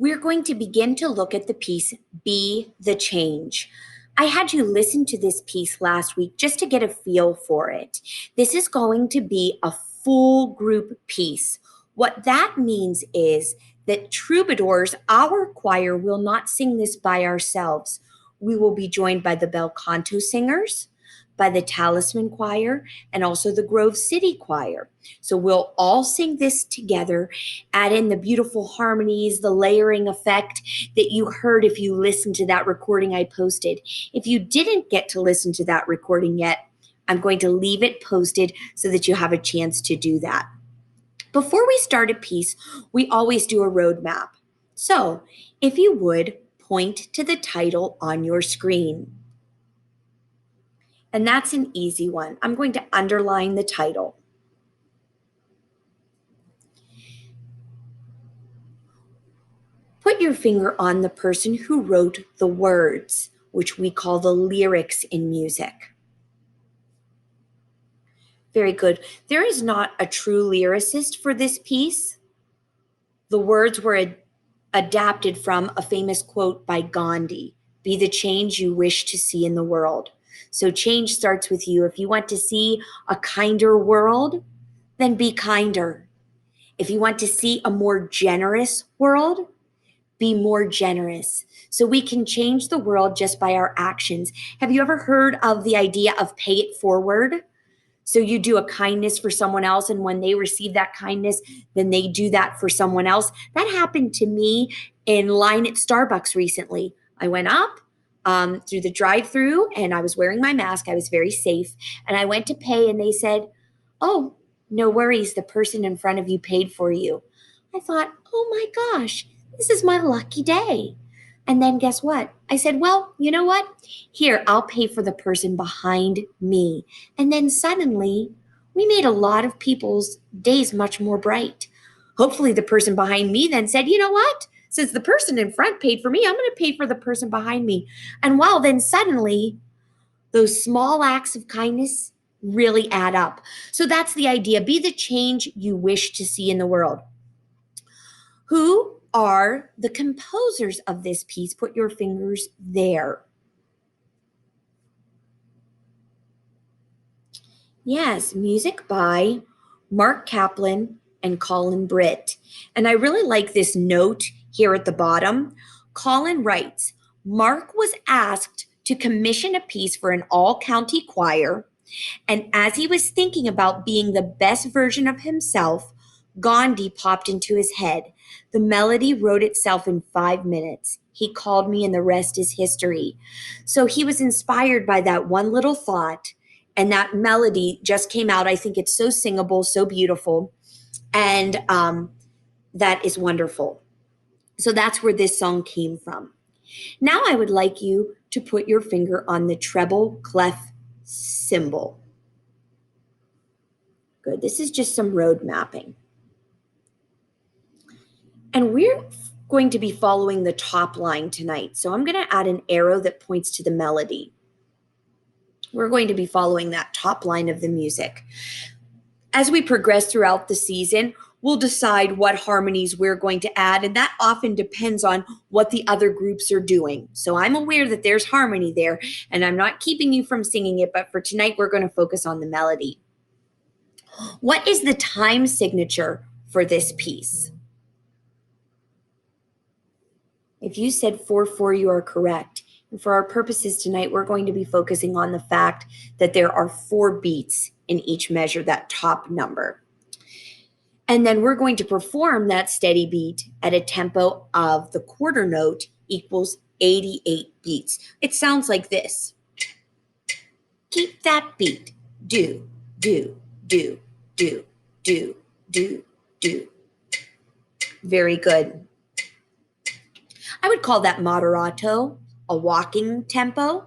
We're going to begin to look at the piece, Be the Change. I had you listen to this piece last week just to get a feel for it. This is going to be a full group piece. What that means is that Troubadours, our choir, will not sing this by ourselves. We will be joined by the bel canto singers, by the Talisman Choir, and also the Grove City Choir. So we'll all sing this together, add in the beautiful harmonies, the layering effect that you heard if you listened to that recording I posted. If you didn't get to listen to that recording yet, I'm going to leave it posted so that you have a chance to do that. Before we start a piece, we always do a roadmap. So if you would, point to the title on your screen. And that's an easy one. I'm going to underline the title. Put your finger on the person who wrote the words, which we call the lyrics in music. Very good. There is not a true lyricist for this piece. The words were adapted from a famous quote by Gandhi, "Be the change you wish to see in the world." So change starts with you. If you want to see a kinder world, then be kinder. If you want to see a more generous world, be more generous. So we can change the world just by our actions. Have you ever heard of the idea of pay it forward? So you do a kindness for someone else, and when they receive that kindness, then they do that for someone else. That happened to me in line at Starbucks recently. I went up through the drive-through, and I was wearing my mask. I was very safe, and I went to pay, and they said, "Oh, no worries. The person in front of you paid for you." I thought, "Oh my gosh, this is my lucky day." And then guess what? I said, "Well, you know what? Here, I'll pay for the person behind me." And then suddenly, we made a lot of people's days much more bright. Hopefully, the person behind me then said, "You know what? Since the person in front paid for me, I'm going to pay for the person behind me." And wow, then suddenly, those small acts of kindness really add up. So that's the idea. Be the change you wish to see in the world. Who are the composers of this piece? Put your fingers there. Yes, music by Mark Kaplan and Colin Britt. And I really like this note here at the bottom. Colin writes, Mark was asked to commission a piece for an all-county choir, and as he was thinking about being the best version of himself, Gandhi popped into his head. The melody wrote itself in 5 minutes. He called me, and the rest is history. So he was inspired by that one little thought, and that melody just came out. I think it's so singable, so beautiful, and that is wonderful. So that's where this song came from. Now I would like you to put your finger on the treble clef symbol. Good. This is just some road mapping. And we're going to be following the top line tonight. So I'm going to add an arrow that points to the melody. We're going to be following that top line of the music. As we progress throughout the season, we'll decide what harmonies we're going to add, and that often depends on what the other groups are doing. So I'm aware that there's harmony there, and I'm not keeping you from singing it, but for tonight, we're going to focus on the melody. What is the time signature for this piece? If you said 4/4, you are correct. And for our purposes tonight, we're going to be focusing on the fact that there are 4 beats in each measure, that top number. And then we're going to perform that steady beat at a tempo of the quarter note equals 88 beats. It sounds like this. Keep that beat. Do, do, do, do, do, do, do. Very good. I would call that moderato, a walking tempo.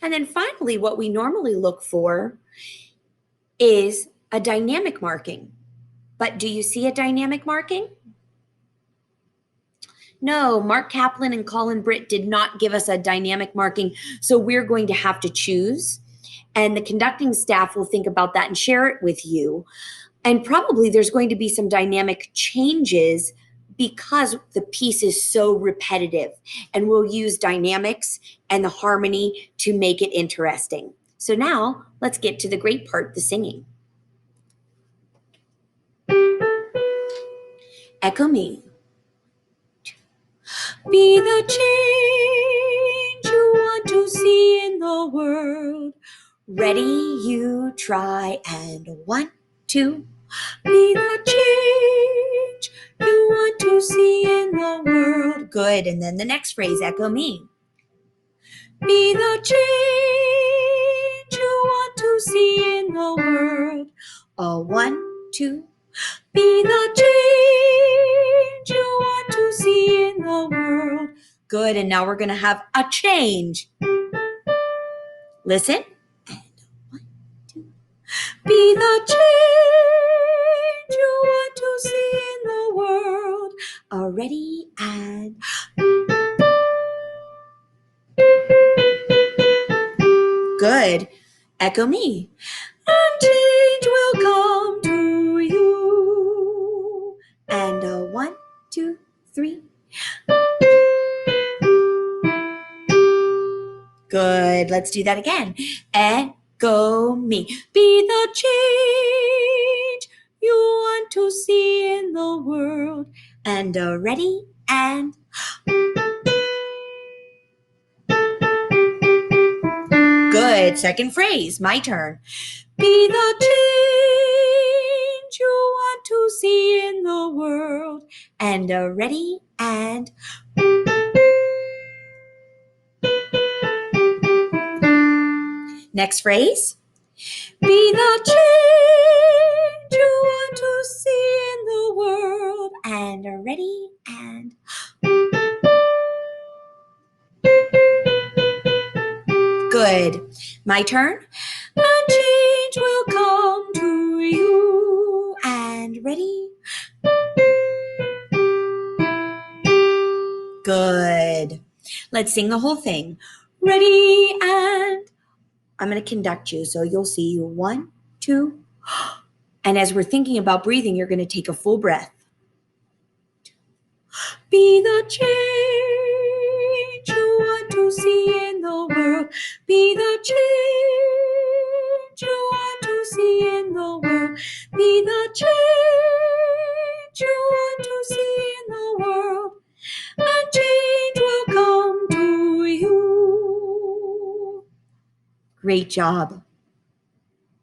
And then finally, what we normally look for is a dynamic marking. But do you see a dynamic marking? No, Mark Kaplan and Colin Britt did not give us a dynamic marking, so we're going to have to choose. And the conducting staff will think about that and share it with you. And probably there's going to be some dynamic changes because the piece is so repetitive, and we'll use dynamics and the harmony to make it interesting. So now let's get to the great part, the singing. Echo me. Be the change you want to see in the world. Ready, you try, and 1, 2. Be the change you want to see in the world. Good. And then the next phrase, echo me. Be the change you want to see in the world. 1, 2. Be the change you want to see in the world. Good. And now we're going to have a change. Listen. And 1, 2. Be the change you want to see in the world. Ready, and good. Echo me. And change will come to you. And 1, 2, 3. Good. Let's do that again. Echo me. Be the change you want to see in the world. And ready, and good. Second phrase, my turn. Be the change you want to see in the world. And ready, and next phrase. Be the change you want to see in the world. And ready, and good. My turn. A change will come to you. And ready. Good. Let's sing the whole thing. Ready, and I'm going to conduct you. So you'll see 1, 2. And as we're thinking about breathing, you're going to take a full breath. Be the change you want to see in the world. Be the change you want to see in the world. Be the change you want to see in the world. And change will come to you. Great job.